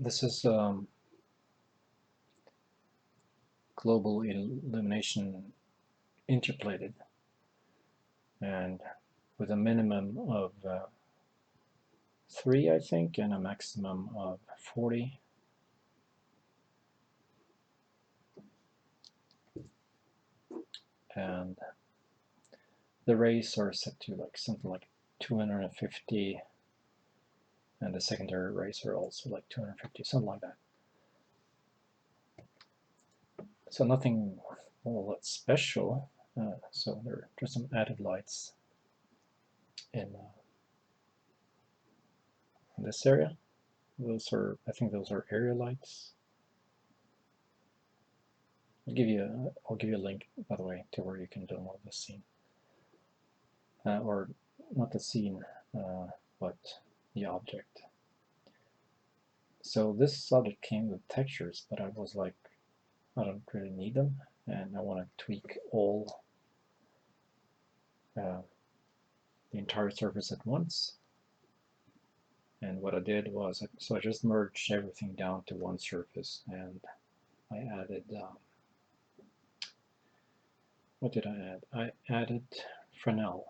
This is global illumination interpolated, and with a minimum of 3, I think, and a maximum of 40. And the rays are set to like something like 250, and the secondary rays are also like 250, something like that. So nothing all that special. So there are just some added lights in this area. Those are, I think, those are area lights. I'll give you a link, by the way, to where you can download the scene, or not the scene, but the object. So this object came with textures, but I was like, I don't really need them, and I want to tweak all the entire surface at once. And what I did was, so I just merged everything down to one surface, and I added, what did I add? I added Fresnel,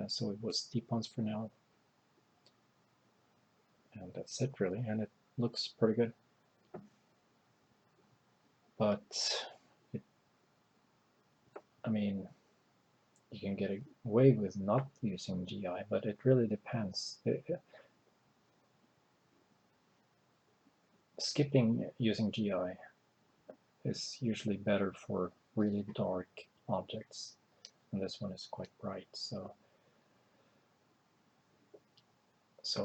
so it was Steepon's Fresnel, and that's it really, and it looks pretty good. But I mean, you can get away with not using GI, but it really depends. Skipping using GI is usually better for really dark objects, and this one is quite bright, so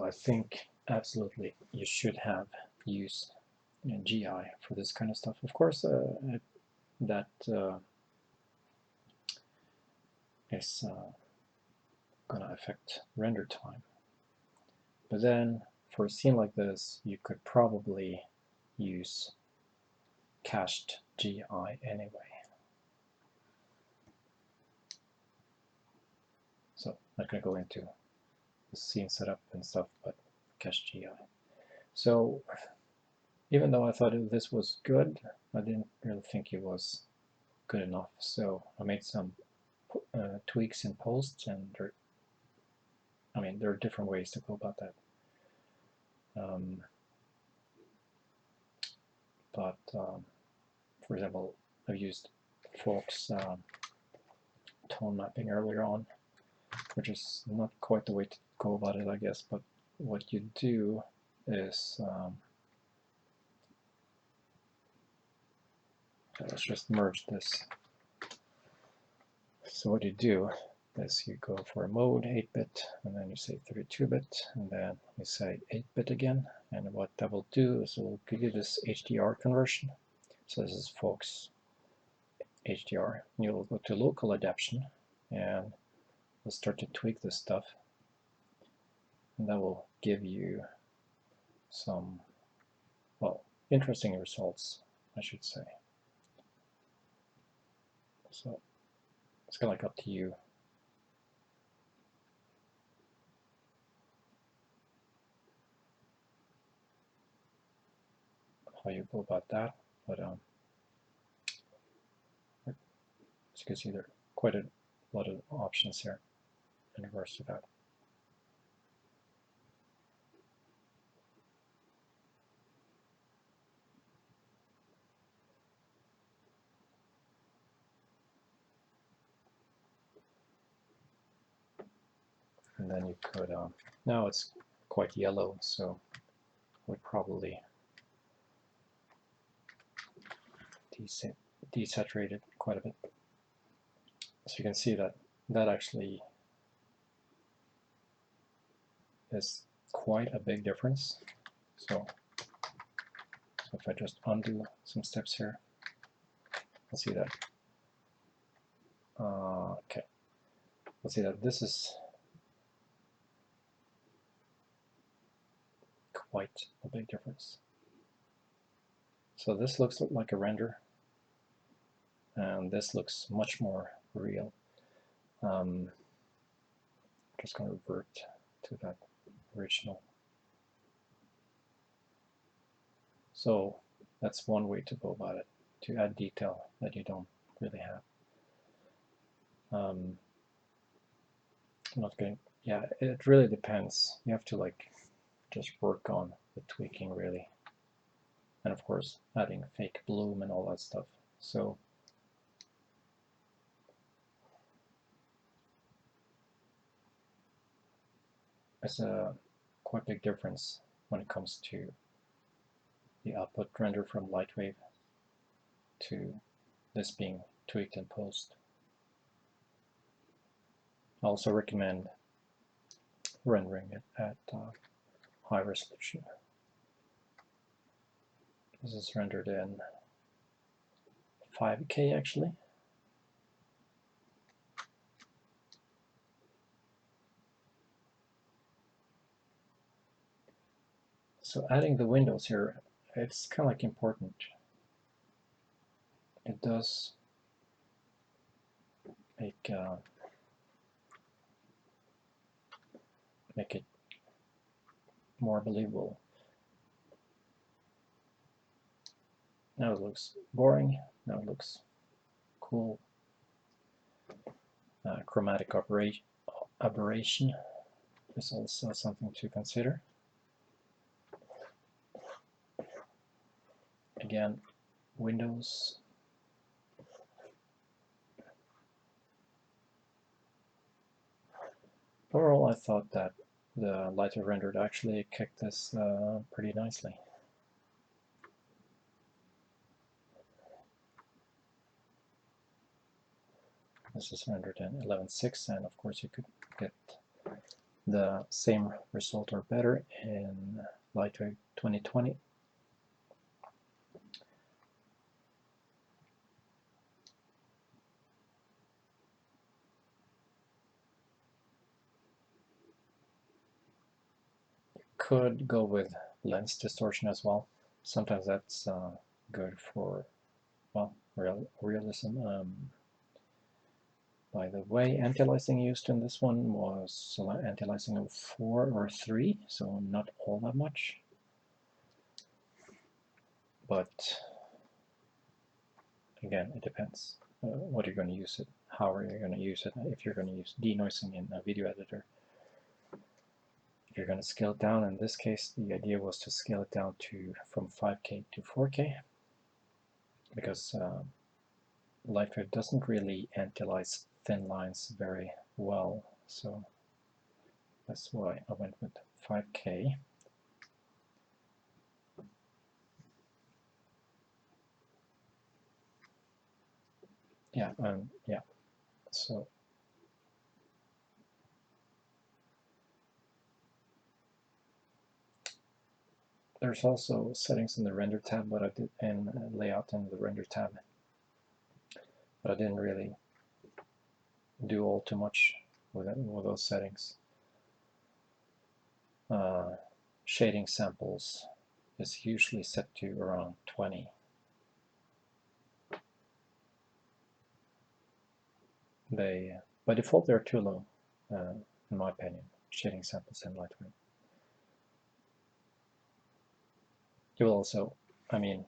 I think absolutely you should have used GI for this kind of stuff. Of course, that is going to affect render time, but then for a scene like this, you could probably use cached GI anyway. So I'm not going to go into the scene setup and stuff, but cached GI. So even though I thought this was good, I didn't really think it was good enough. So I made some tweaks in post, and there are different ways to go about that. For example, I've used Fox tone mapping earlier on, which is not quite the way to go about it, I guess. But what you do is, let's just merge this. So what you do is you go for a mode 8-bit, and then you say 32-bit, and then you say 8-bit again. And what that will do is it will give you this HDR conversion. So this is Fox HDR. You'll go to local adaptation, and we'll start to tweak this stuff. And that will give you some, well, interesting results, I should say. So it's kind of like up to you. How you go about that, but as you can see, there are quite a lot of options here in regards to that. And then you could, now it's quite yellow, so would probably desaturate it quite a bit. So you can see that that actually is quite a big difference. So if I just undo some steps here, we'll see that. Okay, we'll see that this is quite a big difference. So this looks like a render, and this looks much more real. I'm just going to revert to that original. So that's one way to go about it, to add detail that you don't really have. I'm not going. Yeah, it really depends. You have to like just work on the tweaking really, and of course adding fake bloom and all that stuff. So there's a quite big difference when it comes to the output render from LightWave to this being tweaked in post. I also recommend rendering it at high resolution. This is rendered in 5K actually. So adding the windows here, it's kind of like important. It does make it more believable. Now it looks boring. Now it looks cool. Chromatic aberration is also something to consider. Again, windows. Overall, I thought that the lighter rendered actually kicked this pretty nicely. This is rendered in 11.6, and of course you could get the same result or better in LightWave 2020. Could go with lens distortion as well. Sometimes that's good for, well, realism. By the way, anti-aliasing used in this one was anti-aliasing of 4 or 3, so not all that much. But again, it depends what you're going to use it, how are you going to use it, if you're going to use denoising in a video editor. If you're going to scale it down, in this case, the idea was to scale it down to from 5K to 4K, because LightWave doesn't really anti-alias thin lines very well, so that's why I went with 5K. Yeah, yeah. So there's also settings in the render tab, but I did, and layout in the render tab, but I didn't really do all too much with those settings. Shading samples is usually set to around 20. They, by default, they're too low, in my opinion, shading samples in LightWave. You will also, I mean,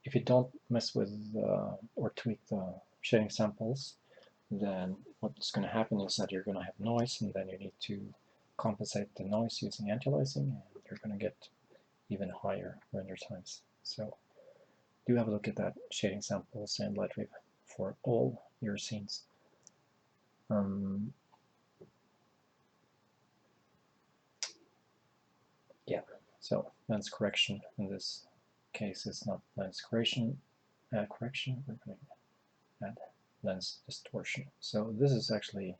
if you don't mess with or tweak the shading samples, then what's going to happen is that you're going to have noise, and then you need to compensate the noise using anti-aliasing, and you're going to get even higher render times. So do have a look at that shading samples and LightWave for all your scenes. Yeah, so lens correction in this case is not lens correction. We're going to add lens distortion. So this is actually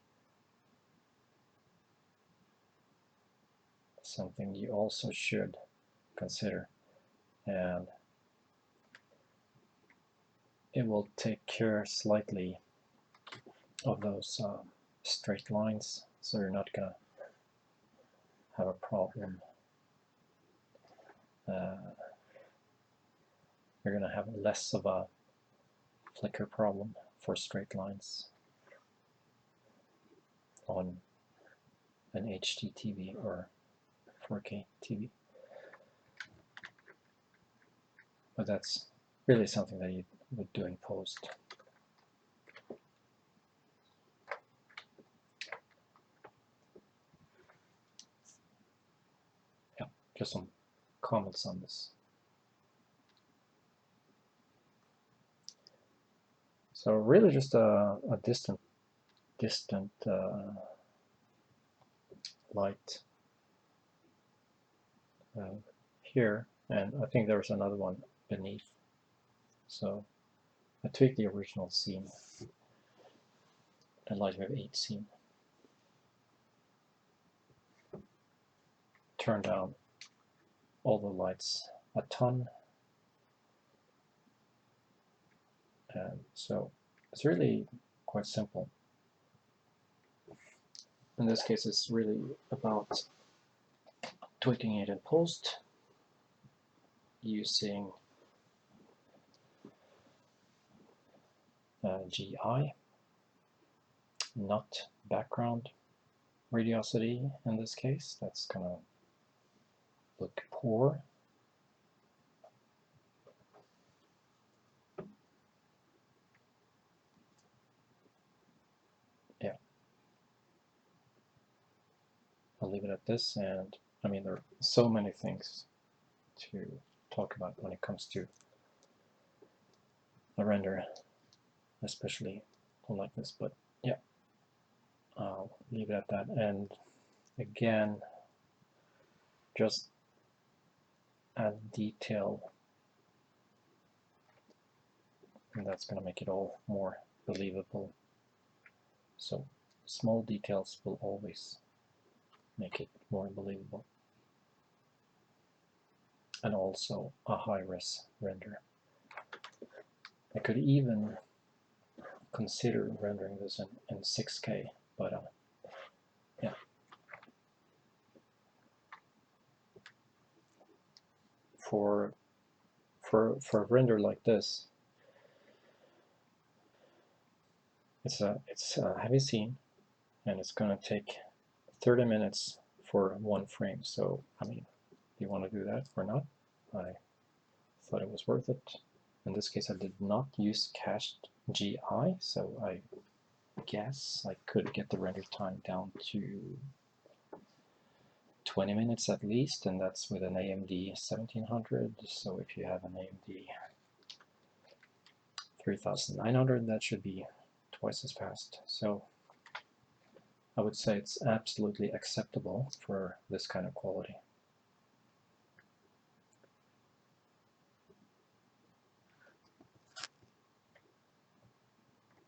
something you also should consider, and it will take care slightly of those straight lines, so you're not going to have a problem. You're going to have less of a flicker problem for straight lines on an HD TV or 4K TV. but that's really something that you would do in post. Yeah, just some comments on this. So really just a distant light here, and I think there's another one beneath. So I tweaked the original scene, the LightWave 8 scene. Turn down all the lights a ton, and so it's really quite simple. In this case, it's really about tweaking it in post using GI, not background radiosity in this case. That's gonna look poor. Yeah, I'll leave it at this, and I mean there are so many things to talk about when it comes to a render, especially like this, but yeah, I'll leave it at that. And again, just add detail, and that's going to make it all more believable. So small details will always make it more believable. And also a high-res render. I could even consider rendering this in 6K, but yeah. For a render like this, it's a heavy scene, and it's going to take 30 minutes for one frame. So I mean, do you want to do that or not? I thought it was worth it. In this case, I did not use cached GI, so I guess I could get the render time down to 20 minutes at least, and that's with an AMD 1700. So if you have an AMD 3900, that should be twice as fast. So I would say it's absolutely acceptable for this kind of quality.